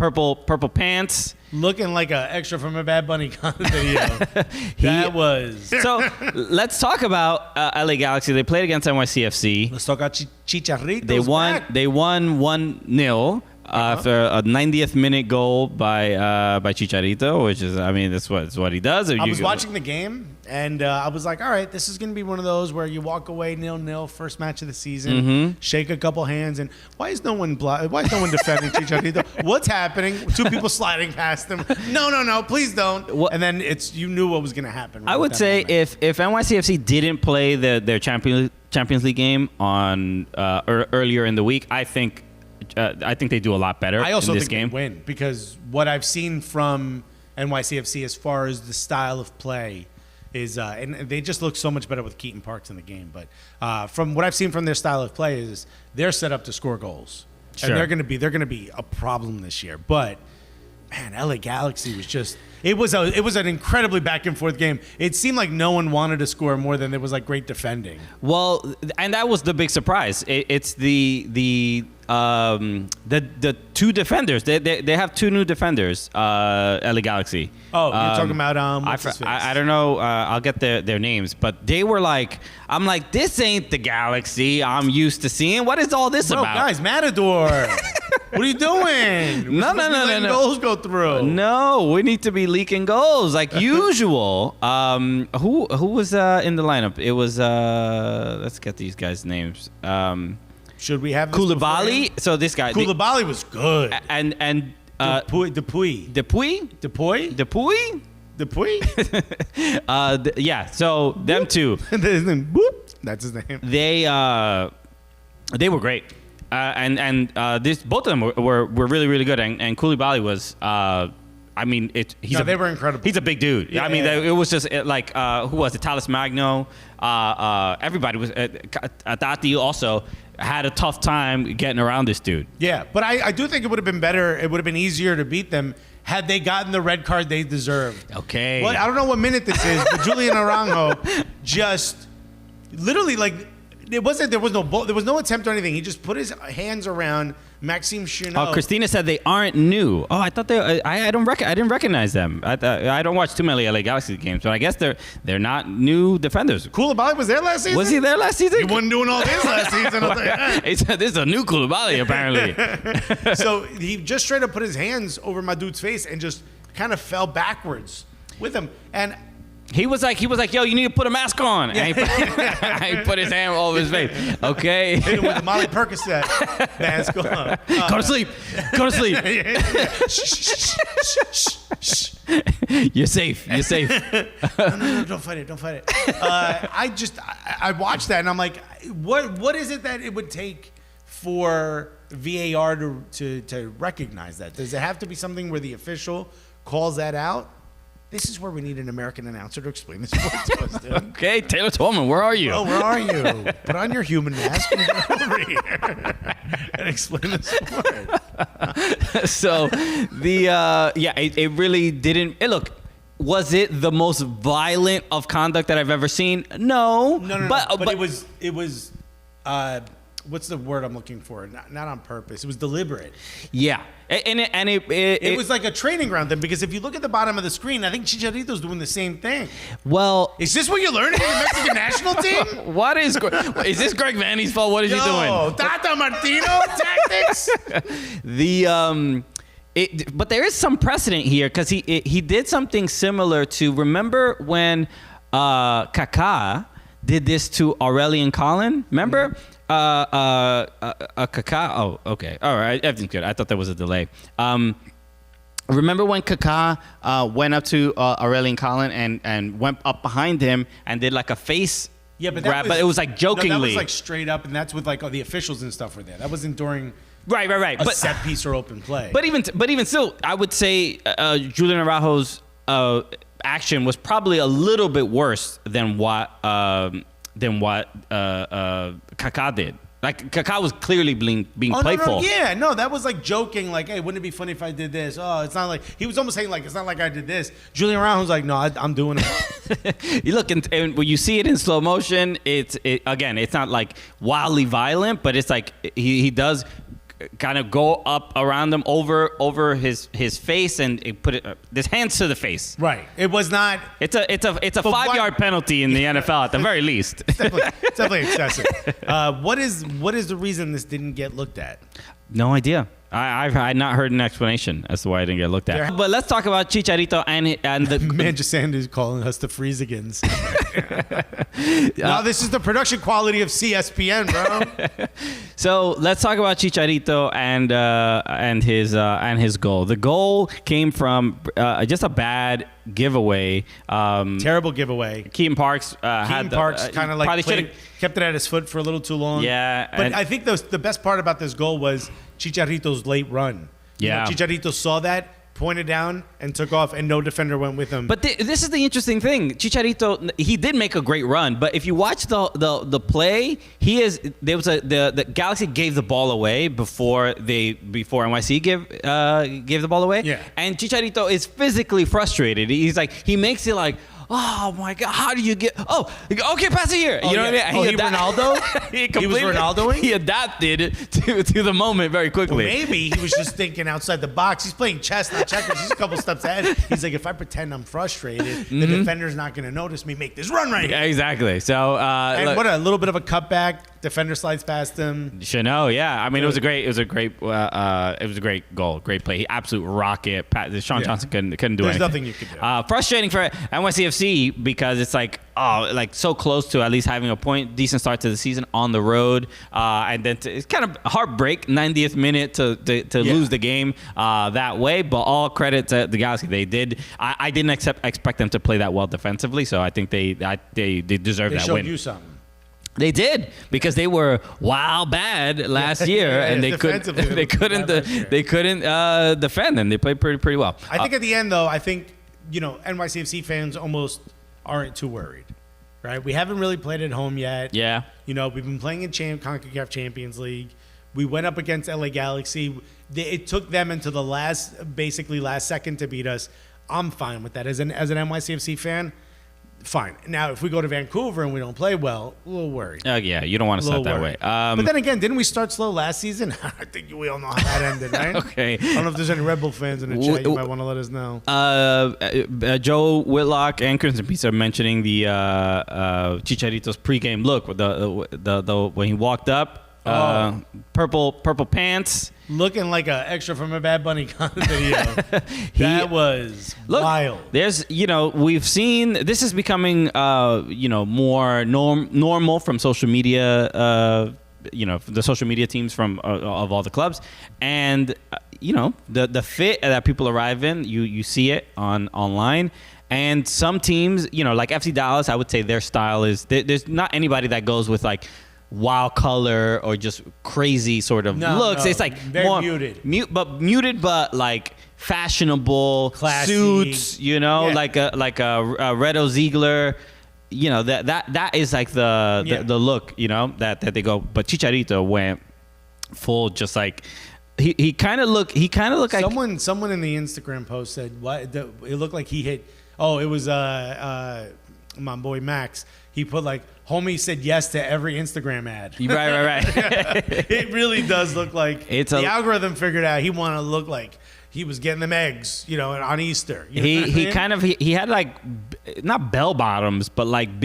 purple pants. Looking like an extra from a Bad Bunny video. That was. So let's talk about LA Galaxy. They played against NYCFC. Let's talk about Chicharito. They won. Back. They won 1-0 after a 90th-minute goal by Chicharito, which is, I mean, that's what he does. I was watching the game, and I was like, all right, this is going to be one of those where you walk away 0-0, first match of the season, shake a couple hands, and why is no one defending Chicharito? What's happening? Two people sliding past him. No, please don't. And then you knew what was going to happen. I would say if NYCFC didn't play their Champions League game on earlier in the week, I think they do a lot better. I also in this think game. they win because what I've seen from NYCFC as far as the style of play is, and they just look so much better with Keaton Parks in the game. But from what I've seen from their style of play is they're set up to score goals, and they're going to be a problem this year. But man, LA Galaxy was just. It was an incredibly back and forth game. It seemed like no one wanted to score more than there was like great defending. Well, and that was the big surprise. It's the two defenders. They have two new defenders. LA Galaxy. Oh, you're talking about what's his face? I don't know. I'll get their names, but they were like, I'm like, this ain't the Galaxy I'm used to seeing. What is all this about? Guys, Matador. What are you doing? No. Goals go through. No, we need to be leaking goals like usual. Who was in the lineup? It was let's get these guys' names. Should we have this Koulibaly? So this guy Koulibaly was good. And Dupuy. Yeah, so them two. That's his name. They were great. Both of them were really, really good. And Koulibaly was, they were incredible. He's a big dude. Yeah, it was just like, who was it? Talis Magno. Everybody was, Atati also had a tough time getting around this dude. Yeah, but I do think it would have been better. It would have been easier to beat them had they gotten the red card they deserved. Okay. Well, I don't know what minute this is, but Julian Aranjo just literally there was no attempt or anything. He just put his hands around Maxime Chenot. Oh, Christina said they aren't new. Oh, I thought I didn't recognize them. I don't watch too many LA Galaxy games, but I guess they're not new defenders. Koulibaly was there last season. Was he there last season? He wasn't doing all this last season. This is a new Koulibaly apparently. So he just straight up put his hands over my dude's face and just kind of fell backwards with him. And He was like, yo, you need to put a mask on. And he put his hand over his face. Okay. Hit him with the Molly Percocet mask on. Go to sleep. Go to sleep. Shh. You're safe. No, don't fight it. I watched that and I'm like, what is it that it would take for VAR to recognize that? Does it have to be something where the official calls that out? This is where we need an American announcer to explain the sport to us, dude. Okay, Taylor Tolman, where are you? Oh, where are you? Put on your human mask and get over here and explain the sport. So, it really didn't. Look, was it the most violent of conduct that I've ever seen? No. But it was. What's the word I'm looking for? Not on purpose. It was deliberate. Yeah. It was like a training ground then, because if you look at the bottom of the screen, I think Chicharito's doing the same thing. Well, is this what you're learning in the Mexican national team? What is this Greg Vanny's fault? What is he doing? Tata Martino tactics. But there is some precedent here because he did something similar to, remember when Kaká did this to Aurelian Collin? Remember? Kaká. Oh, okay. All right. Everything's good. I thought there was a delay. Remember when Kaká went up to Aurelian Collin and went up behind him and did like a face grab, but it was like jokingly. No, that was like straight up, and that's with like all the officials and stuff were there. That wasn't during right. a set piece or open play. But even still, I would say Julian Araujo's action was probably a little bit worse than what Kaká did. Like, Kaká was clearly being playful. No, that was like joking, like, hey, wouldn't it be funny if I did this? Oh, it's not like, he was almost saying like, it's not like I did this. Julian Araujo was like, no, I'm doing it. You look, and when you see it in slow motion, it's not like wildly violent, but it's like he does kind of go up around him over his face and put his hands to the face. Right. It was not. It's a 5-yard penalty in the NFL at the very least. It's definitely excessive. What is the reason this didn't get looked at? No idea. I've not heard an explanation as to why it didn't get looked at. But let's talk about Chicharito and the Manchester Sanders calling us the Freezigans. No, this is the production quality of CSPN, bro. So let's talk about Chicharito and his goal. The goal came from just a bad giveaway. Terrible giveaway. Keaton Parks kind of like kept it at his foot for a little too long. Yeah, but I think the best part about this goal was Chicharito's late run. Yeah, Chicharito saw that, pointed down, and took off, and no defender went with him. But this is the interesting thing. Chicharito, he did make a great run, but if you watch the play, the Galaxy gave the ball away before NYC gave the ball away. Yeah. And Chicharito is physically frustrated. He's like, he makes it like, oh my God, how do you get? Oh, okay, pass it here. You know what I mean? Ronaldo? He was Ronaldoing? He adapted to the moment very quickly. Well, maybe he was just thinking outside the box. He's playing chess, not checkers. He's a couple steps ahead. He's like, if I pretend I'm frustrated, the defender's not going to notice me make this run right here. Yeah, exactly. So, and what a little bit of a cutback. Defender slides past him. Chanel, yeah. I mean, it was a great goal, great play. He absolute rocket. Sean Johnson couldn't do anything. There's nothing you could do. Frustrating for NYCFC because it's like so close to at least having a point, decent start to the season on the road, and then it's kind of heartbreak 90th minute to lose the game that way. But all credit to the Galaxy, they did. I didn't expect them to play that well defensively, so I think they deserve that win. They showed you something. They did, because they were bad last year, and they couldn't defend, and they played pretty well. I think at the end, though, NYCFC fans almost aren't too worried, right? We haven't really played at home yet. Yeah. We've been playing in CONCACAF Champions League. We went up against LA Galaxy. It took them into the last second to beat us. I'm fine with that as an NYCFC fan. Fine. Now, if we go to Vancouver and we don't play well, a little worried. Yeah, you don't want to start that way. But then again, didn't we start slow last season? I think we all know how that ended, right? Okay. I don't know if there's any Red Bull fans in the chat. You might want to let us know. Joe Whitlock and Crimson Pizza are mentioning the Chicharito's pregame look with the when he walked up. Purple pants, looking like an extra from a Bad Bunny video. That was wild. There's, we've seen this is becoming, more normal from social media. The social media teams of all the clubs, and the fit that people arrive in, you see it online. And some teams, like FC Dallas, I would say their style is there's not anybody that goes with like wild color or just crazy sort of looks. It's like very more muted, but like fashionable, classy suits. Like a Redo Ziegler. That is like the look. That they go. But Chicharito went full, just like he kind of looked like someone in the Instagram post said what it looked like he hit. Oh, it was my boy Max. He put like, homie said yes to every Instagram ad. Right. It really does look like the algorithm figured out he wanted to look like he was getting them eggs, on Easter. He had like not bell bottoms, but like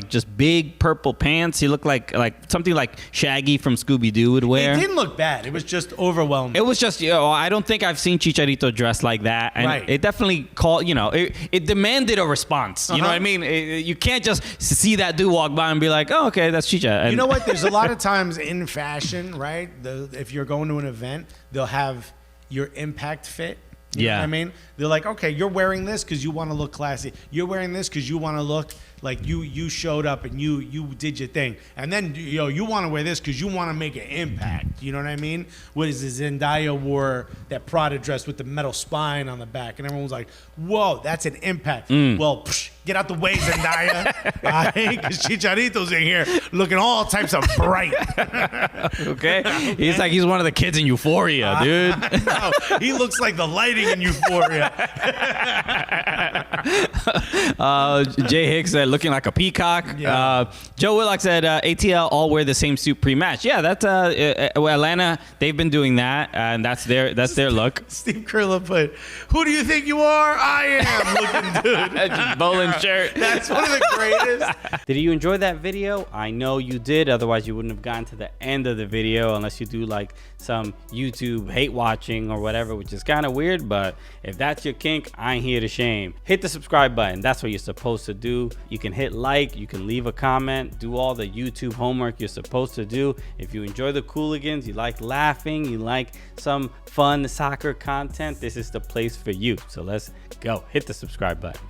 just big purple pants. He looked like something like Shaggy from Scooby Doo would wear. It didn't look bad. It was just overwhelming. It was just I don't think I've seen Chicharito dressed like that, and it definitely called. It demanded a response. You know what I mean? You can't just see that dude walk by and be like, oh, okay, that's Chicha. And you know what? There's a lot of times in fashion, right? If you're going to an event, they'll have your impact fit. You know what I mean? They're like, okay, you're wearing this because you want to look classy. You're wearing this because you want to look like you showed up and you did your thing. And then you want to wear this because you want to make an impact. You know what I mean? What is this? Zendaya wore that Prada dress with the metal spine on the back, and everyone was like, whoa, that's an impact. Well, Get out the way, Zendaya. Because Chicharito's in here looking all types of bright. Okay? He's like he's one of the kids in Euphoria, dude. No, he looks like the lighting in Euphoria. Jay Hicks said looking like a peacock. Yeah. Joe Willock said ATL all wear the same suit pre-match. Yeah, that's Atlanta. They've been doing that, and that's their look. Steve Kurla put, "Who do you think you are? I am." Looking dude. Just bowling shirt. That's one of the greatest. Did you enjoy that video? I know you did. Otherwise, you wouldn't have gotten to the end of the video unless you do like some YouTube hate watching or whatever, which is kind of weird. But if that's your kink, I ain't here to shame. Hit the subscribe button. That's what you're supposed to do. You can hit like, you can leave a comment, do all the YouTube homework you're supposed to do. If you enjoy the Cooligans, you like laughing, you like some fun soccer content, this is the place for you. So let's go. Hit the subscribe button.